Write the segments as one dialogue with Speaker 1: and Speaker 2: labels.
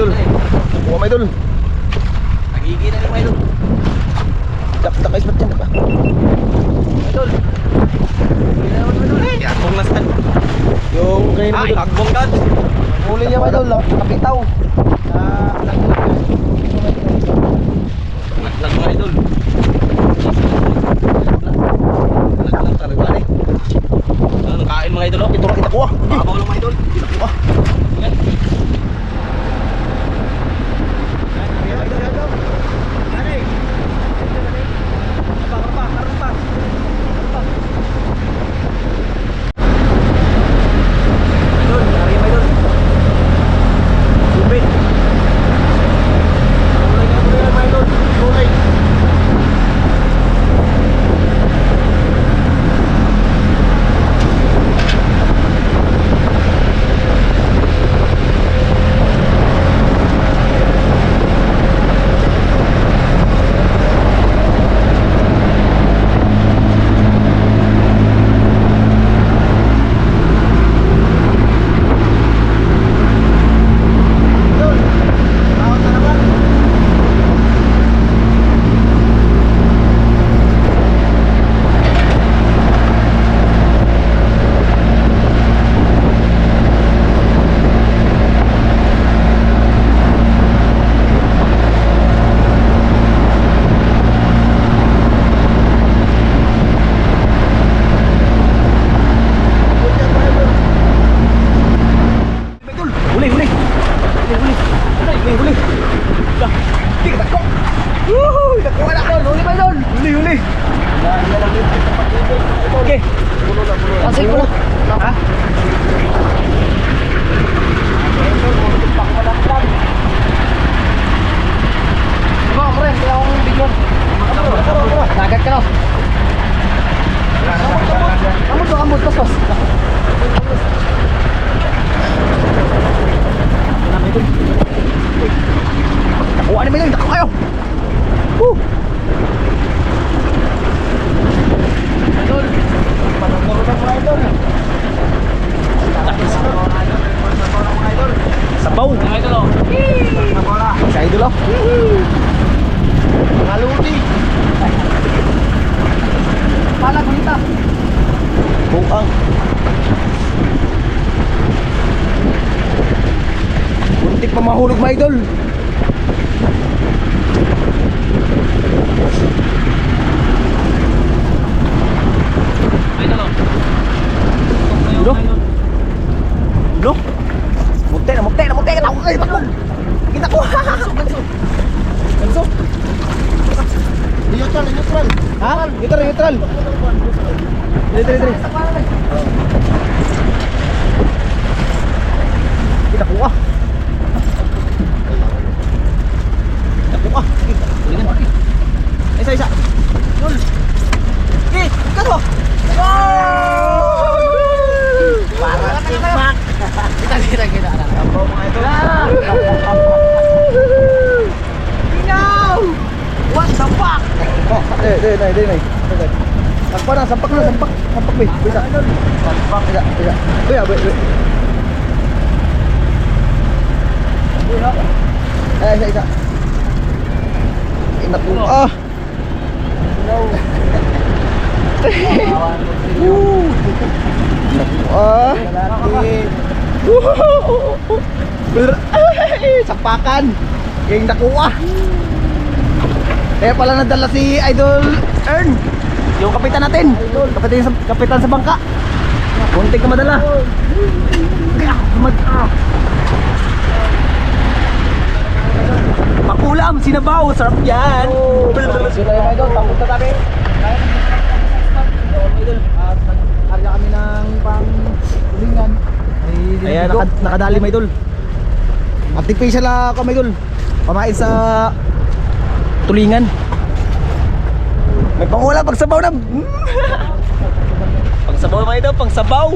Speaker 1: idol. Nakuha mga idol.
Speaker 2: Nagigil na mga idol.
Speaker 1: Dak ispat yan ba?
Speaker 2: Idol. Akong nasaan.
Speaker 1: Yung kanina mga idol.
Speaker 2: Akbong gad.
Speaker 1: Huli niya mga idol. Kapitaw.
Speaker 2: Naglag mga idol. Naglag talaga eh. Ano kain mga idol?
Speaker 1: Ito lang kita kuha.
Speaker 2: Mabaw lang mga idol.
Speaker 1: Kita kuha.
Speaker 2: Yan.
Speaker 1: Sabaw. Sa idol oh. Maludi. Pala gunita. Buang. Buntik pa mahulog mga idol. Loh. Muntik na. Kita ko. Ganso. Neutral. Ha? Neutral. Dali. Kita ko. Isa. Dul. Kano? Para timbak. Kita. Apa mga ito? Minaw! What the fuck? Dali. Sampak na. Sampak ba? Bisa. Sampak. Bisa. Kuya. Isa. Enak po. Bener. Sampakan. Yang nakuha. Kaya pala nadala si Idol Ern. Yung kapitan natin. Kapitan sa bangka. Kunti ka madala. Pakulam, sinabaw, sarap yan. Sino tayo mga idol, tapos na tabi. Arya kami ng pang-tulingan. Ayan, nakadali mga idol. Artificial ako mga idol. Pamain sa tulingan. May pangulam, pagsabaw na. Pagsabaw mga idol, pagsabaw.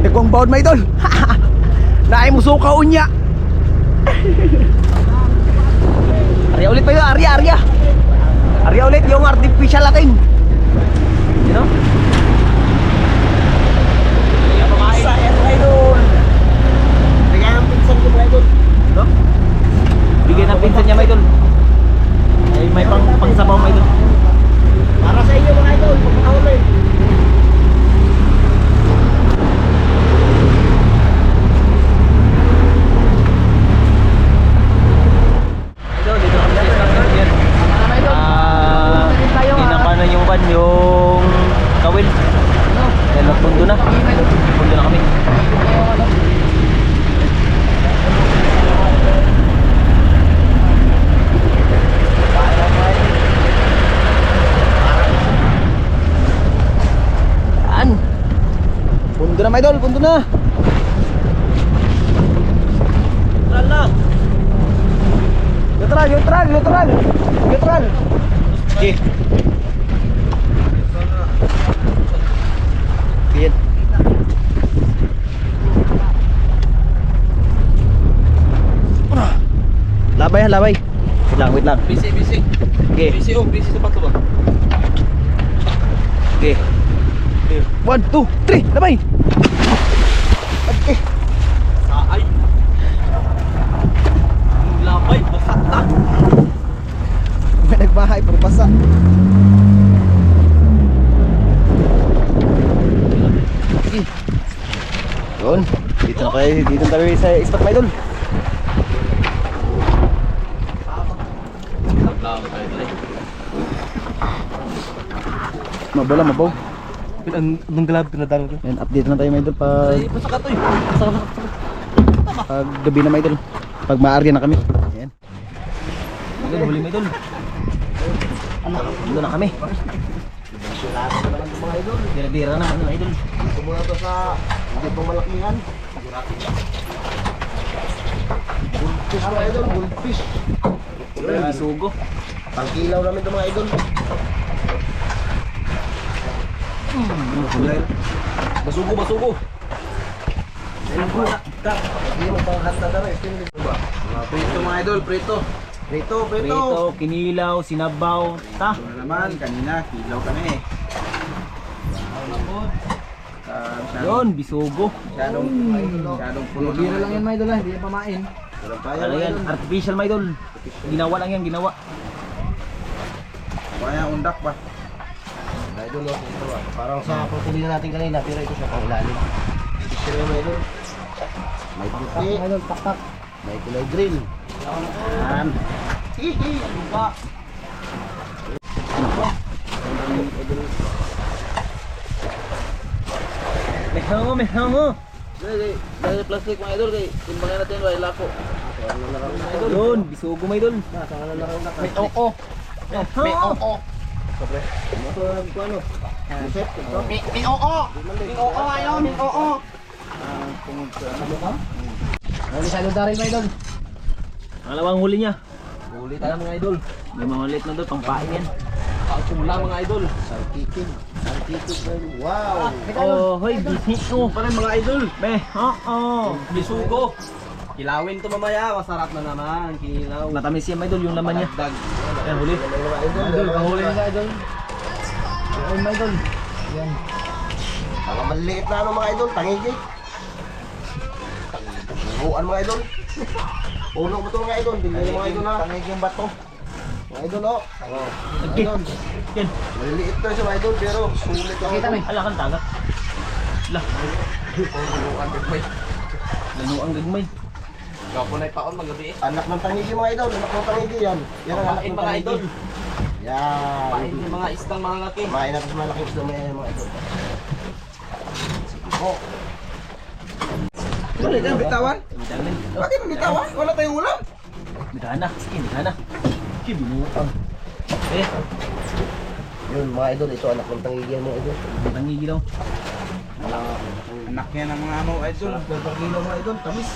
Speaker 1: Hindi ko ang bawd mga idol. Naay mo suka unya. Arya ulit pa yun, Arya ulit yung artificial natin. You know? Pundo na, mga idol, pundo na.
Speaker 2: Lala.
Speaker 1: Neutral, neutral, neutral. Neutral. Okay. Pit. Labay, labay. Wait lang.
Speaker 2: Busy.
Speaker 1: Okay.
Speaker 2: Busy sa pato ba?
Speaker 1: Okay. 1, 2, 3, labay. Okay.
Speaker 2: Saay. Labay, basak na.
Speaker 1: May nagbahay, puro basa. Okay. Yun. Dito na kayo. Dito na tayo sa spot, my idol. Mabola, mabaw.
Speaker 2: Anong galab pinadang ko?
Speaker 1: Yan, update na tayo, my idol. Pag
Speaker 2: Basak ka to eh.
Speaker 1: Pag gabi na, my idol. Pag maarga na kami. Ayan.
Speaker 2: Idol, huli mo idol.
Speaker 1: Dito na kami. Dira-dira naman mga idol.
Speaker 3: Ito muna to sa hindi pa malakihan. Goldfish mga idol, goldfish.
Speaker 1: Ayan, bisugo.
Speaker 3: Pangkilaw namin ito mga idol.
Speaker 2: Basugo.
Speaker 3: Hindi mo pang hasta na rin. Prito mga idol, prito. Prito.
Speaker 1: Prito, kinilaw, sinabaw, ta.
Speaker 3: Ito na naman, kanina, kilaw kami.
Speaker 1: Yun, bisugo.
Speaker 3: Masyadong puno na.
Speaker 4: lang yan, may idol, hindi yan pamain.
Speaker 3: Walang kaya
Speaker 1: Ano
Speaker 3: mga
Speaker 1: yan?
Speaker 3: idol.
Speaker 1: Artificial, my idol. Ginawa lang yan, ginawa.
Speaker 3: Kaya undak ba? Mga idol, no, ito ba? Parang sa pagpili natin kanina, pero ito siya pang ilalim. Ito na mga idol. May puti,
Speaker 4: Mga idol, tak.
Speaker 3: may kulay green. Yan. Hihi, ano ba?
Speaker 1: May hango.
Speaker 2: Dahil plastic mga idol kay timbangin natin wala lako.
Speaker 1: Yun, bisugo, my idol.
Speaker 4: May oo.
Speaker 1: May
Speaker 4: oo. May oo. May oo ayaw, may oo. Huli sa idol darin, may idol.
Speaker 1: Pangalawang huli niya.
Speaker 2: Huli tayo mga idol.
Speaker 1: May mga ulit na doon, pangpain yan.
Speaker 2: Pula mga idol.
Speaker 3: Saltikin. Wow.
Speaker 1: Oh, hoy, bisugo.
Speaker 2: Pa rin mga idol.
Speaker 1: May, oo.
Speaker 2: Bisugo. Kilawin to mamaya, masarap na naman. Kilaw.
Speaker 1: Matamis yan, my idol, yung laman niya.
Speaker 2: Dag.
Speaker 1: Yan, huli.
Speaker 4: Idol, kahuli na sa idol.
Speaker 1: Ayun, my idol.
Speaker 4: Yan.
Speaker 3: Ang maliit na ano mga idol, tangigi. Buuan mga idol. Ulo mo ito mga idol, tingnan yung mga idol ha. Tangigi yung bato. Mga idol oh.
Speaker 1: Okay. Yan.
Speaker 3: Maliliit na siya mga idol, pero sulit lang.
Speaker 4: Kita, may.
Speaker 1: Ala kang tagat. Lah. Lano ang gagmay.
Speaker 2: Gapo na ipaon magabi eh.
Speaker 3: Anak ng tangigi mga idol, anak ng tangigi yan. Yan ang anak
Speaker 2: Pain
Speaker 3: ng
Speaker 2: mga
Speaker 3: tangigi.
Speaker 2: idol.
Speaker 3: Yan.
Speaker 2: Pain yung mga istang mga laki.
Speaker 3: Kumain natin sa malaking isda mga idol. Oh. Ano yan, bitawan?
Speaker 1: Bitawan.
Speaker 3: Bakit bitawan? Wala tayong ulam.
Speaker 1: Bitawan na. Sige, bitawan na. Sige, binutang. Eh,
Speaker 3: Yun mga idol, ito anak ng tangigi yan mga idol.
Speaker 1: tangigi daw.
Speaker 3: Anak yan ng mga ano idol. Pagkakilo mga idol, tamis.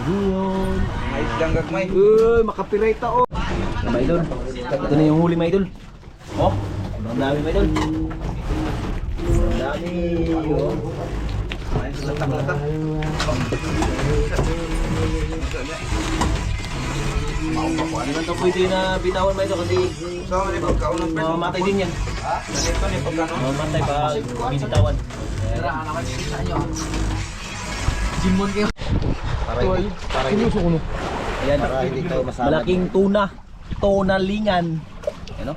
Speaker 1: Yun.
Speaker 3: May isdang gagmay.
Speaker 1: Uy, makapirate oh. Mga idol. Ito na yung huli, mga idol. Oh, ang dami, mga idol. Ang dami. Oh. Ano na ito pwede na bitawan, mga idol, kasi mamamatay din yan. Mamamatay pa binitawan.
Speaker 4: Jimbon kayo.
Speaker 3: Para hindi,
Speaker 1: Ayan,
Speaker 3: para hindi tayo masama.
Speaker 1: malaking tuna. Tonalingan. Ano?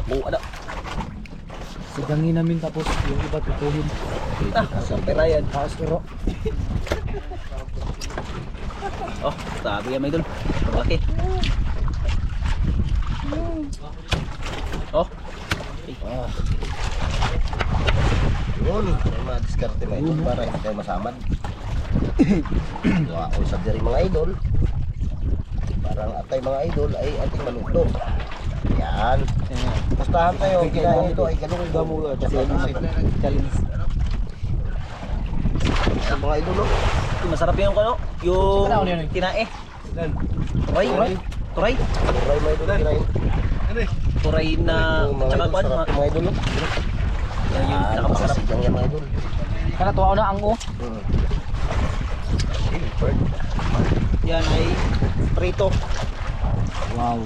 Speaker 1: Oh, ada.
Speaker 4: Sigangin namin tapos yung iba tutuhin.
Speaker 1: Ah, sampai rayan.
Speaker 4: Kaos kiro.
Speaker 1: Oh, sabi yan, mga idol. Malaki. Oh.
Speaker 3: Yun, may mga diskarte mga idol para hindi tayo masamad. All sa diri mga idol. Parang atay mga idol ay ating maluto. Yan. Pustahan tayo, kinain ito ay ganun gamula. Challenge. Ito mga idol, no?
Speaker 1: Masarap yung ano, yung tinae. Turay. Turay.
Speaker 3: Turay mga idol, kinain.
Speaker 1: Turay na
Speaker 3: Ito, mga
Speaker 1: tsaka
Speaker 3: idol,
Speaker 1: kuan.
Speaker 3: sarap yung mga idol, no?
Speaker 1: Yan yung
Speaker 3: Ah,
Speaker 1: pinakamasarap.
Speaker 3: napakasid lang yan mga idol.
Speaker 4: Kana tuwa na ang o.
Speaker 1: Yan ay prito.
Speaker 4: Wow.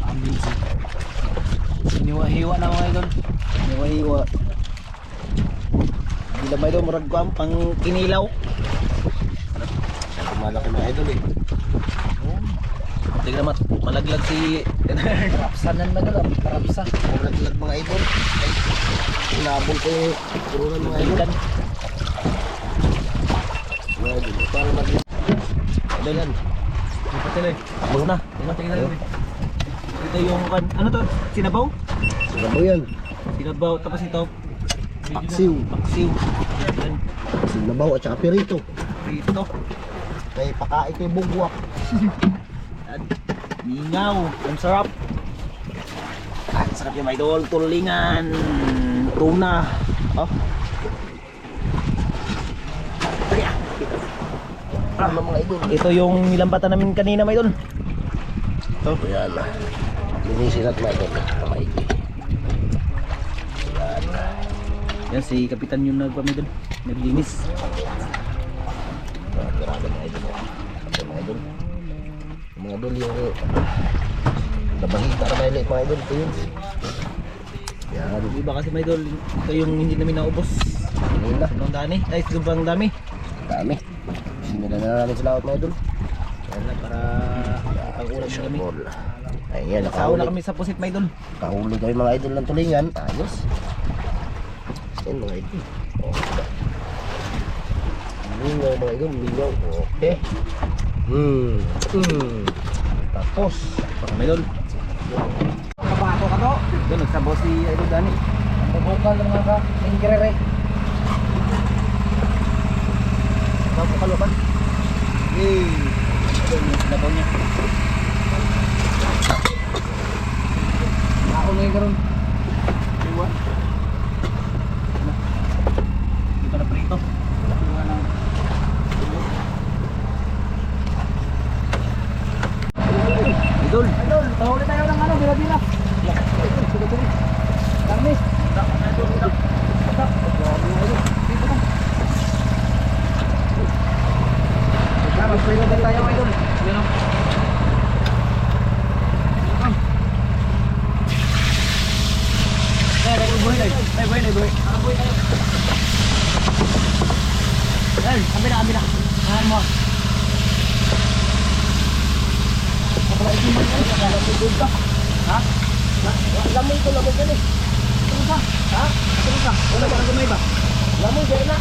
Speaker 4: Amazing. Siniwa-hiwa na mga idol.
Speaker 1: Hiwa-hiwa. Hindi lang ba ito murag kuan pang kinilaw.
Speaker 3: Malaki mga idol eh.
Speaker 1: Tignan mat, malaglag si
Speaker 4: Karapsanan na gano'n. Karapsa.
Speaker 3: Malaglag mga idol. Ay, inabol ko yung turunan mga idol.
Speaker 1: ikan.
Speaker 3: Mga idol, parang maglag.
Speaker 1: Idol yan. Tapos na. Ito yung kan, ano to? Sinabaw?
Speaker 3: Sinabaw yan.
Speaker 1: Sinabaw tapos ito
Speaker 3: Paksiw.
Speaker 1: paksiw. Yan.
Speaker 3: Sinabaw at saka pirito.
Speaker 1: Prito.
Speaker 3: May pakain ko yung bugwak.
Speaker 1: Yan. Mingaw. Ang sarap. Ang sarap yung mga idol. Tulingan. Tuna. Oh.
Speaker 3: Ano mga idol?
Speaker 1: Ito yung nilambatan namin kanina mga idol.
Speaker 3: Ito. Yan. Linisin at mga idol. Kamaigi.
Speaker 1: Yan si Kapitan yung nagpamidol. Naglinis.
Speaker 3: Grabe mga idol. Ito mga idol. Mga idol yung nabahita na mga mga idol. Ito yun. Yan.
Speaker 1: Yung iba kasi mga idol, ito yung hindi namin naubos.
Speaker 3: Kanina.
Speaker 1: Ang dami. Ay, sobrang dami.
Speaker 3: Dami. Sinila na namin sila mga idol.
Speaker 1: Yan na para pag-ulam na kami.
Speaker 3: Ayan,
Speaker 1: Nakauna
Speaker 3: nakahuli.
Speaker 1: kami sa pusit mga idol.
Speaker 3: Kahuli kami mga idol ng tulingan. Ayos. Ayan mga idol. Okay. Mingaw mga idol. Mingaw. Okay. Tapos.
Speaker 1: Mga idol.
Speaker 4: Kabato ka to.
Speaker 1: Doon, nagsabaw si Idol Dani.
Speaker 4: Ang bukal ng mga ingkrere.
Speaker 1: Bago ka ba? Yay! Doon yung sinabaw niya.
Speaker 4: Ako na yung karoon.
Speaker 1: Iwan. Dito na prito. Idol!
Speaker 4: Idol, tahuli tayo ng ano, bila-bila. Karmis. Mag-prito din tayo, idol.
Speaker 1: Yan o. Ay, buhay na. Ay, buhay na, buhay. Ay, ambil na, ambil na. Ayan mo. Ha?
Speaker 3: Lamoy ko, lamoy ka eh.
Speaker 1: Ha? Ano ka? Wala ba nang gamay ba?
Speaker 3: Lamoy dyan na.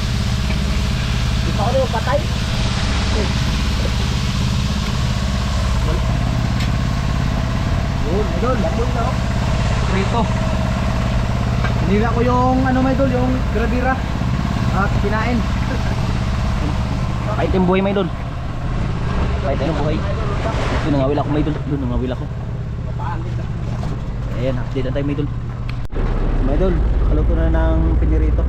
Speaker 3: Ikaw na yung patay.
Speaker 1: Yun, idol.
Speaker 3: Lamoy na.
Speaker 1: Prito.
Speaker 4: Hinila ko yung ano, my idol, yung gravira. At kinain.
Speaker 1: Kahit yung buhay may idol. Kahit yung buhay. Doon nangawil ako may idol. Doon nangawil ako. Ayan, update na tayo may idol. May idol, kaluto na ng pinirito.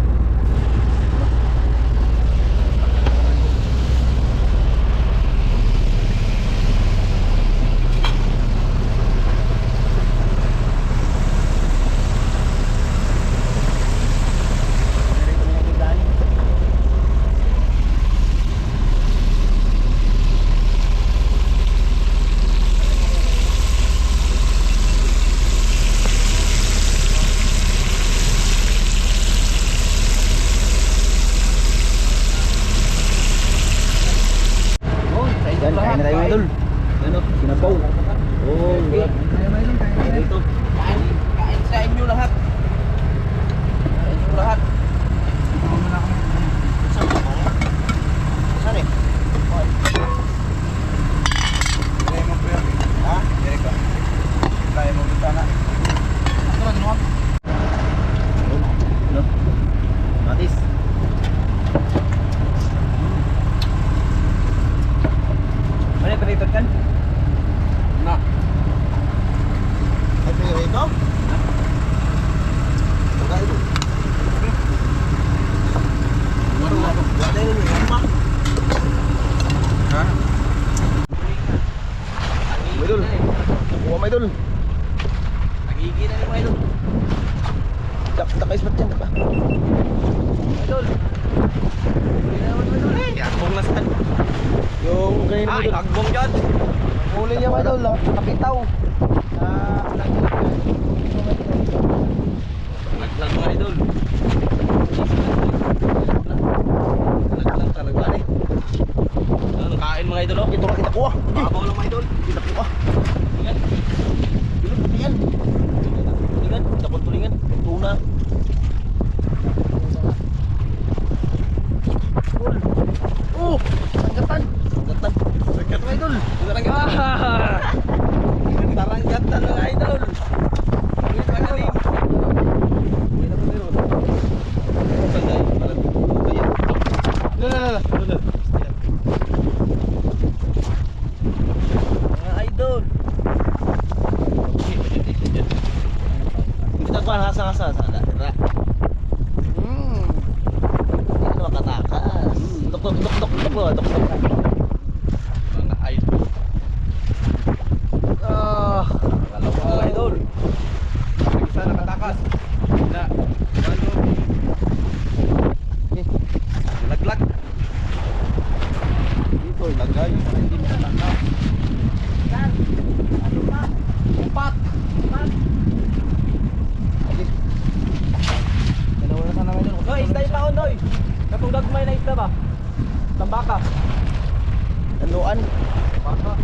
Speaker 3: mga idol.
Speaker 2: Agbong dyan.
Speaker 3: Huli niya mga idol, nakapitaw.
Speaker 2: Naglag mga idol. Naglag talaga eh. Ano, kain mga idol oh.
Speaker 3: Ito nga kita kuha.
Speaker 2: Babaw lang mga idol.
Speaker 3: Kita kuha.
Speaker 2: Tulingan.
Speaker 3: Yan.
Speaker 2: Tulingan. Dapat tulingan.
Speaker 3: Tuna. Oh, sanggatan.
Speaker 2: Sanggatan.
Speaker 3: Sanggatan mga idol.
Speaker 2: Sanggatan. Taranggatan mga idol. Ulit magaling. Sanggay. Parang kaya.
Speaker 3: Lala.
Speaker 2: Mga idol. Kita ko hasa-hasa sana. Tira. Hindi ka makatakas. Tok. Mga idol. Kalawa mga idol. Isa nakatakas. Na. Ano? Laglag. Dito lagay. Hindi mo natangkap. Empat.
Speaker 3: Dalawa na sana mga idol.
Speaker 2: Noy, istay pa ako, Noy. Katong gagmay na isda ba? Tambaka.
Speaker 3: Tanuan.
Speaker 2: Baka.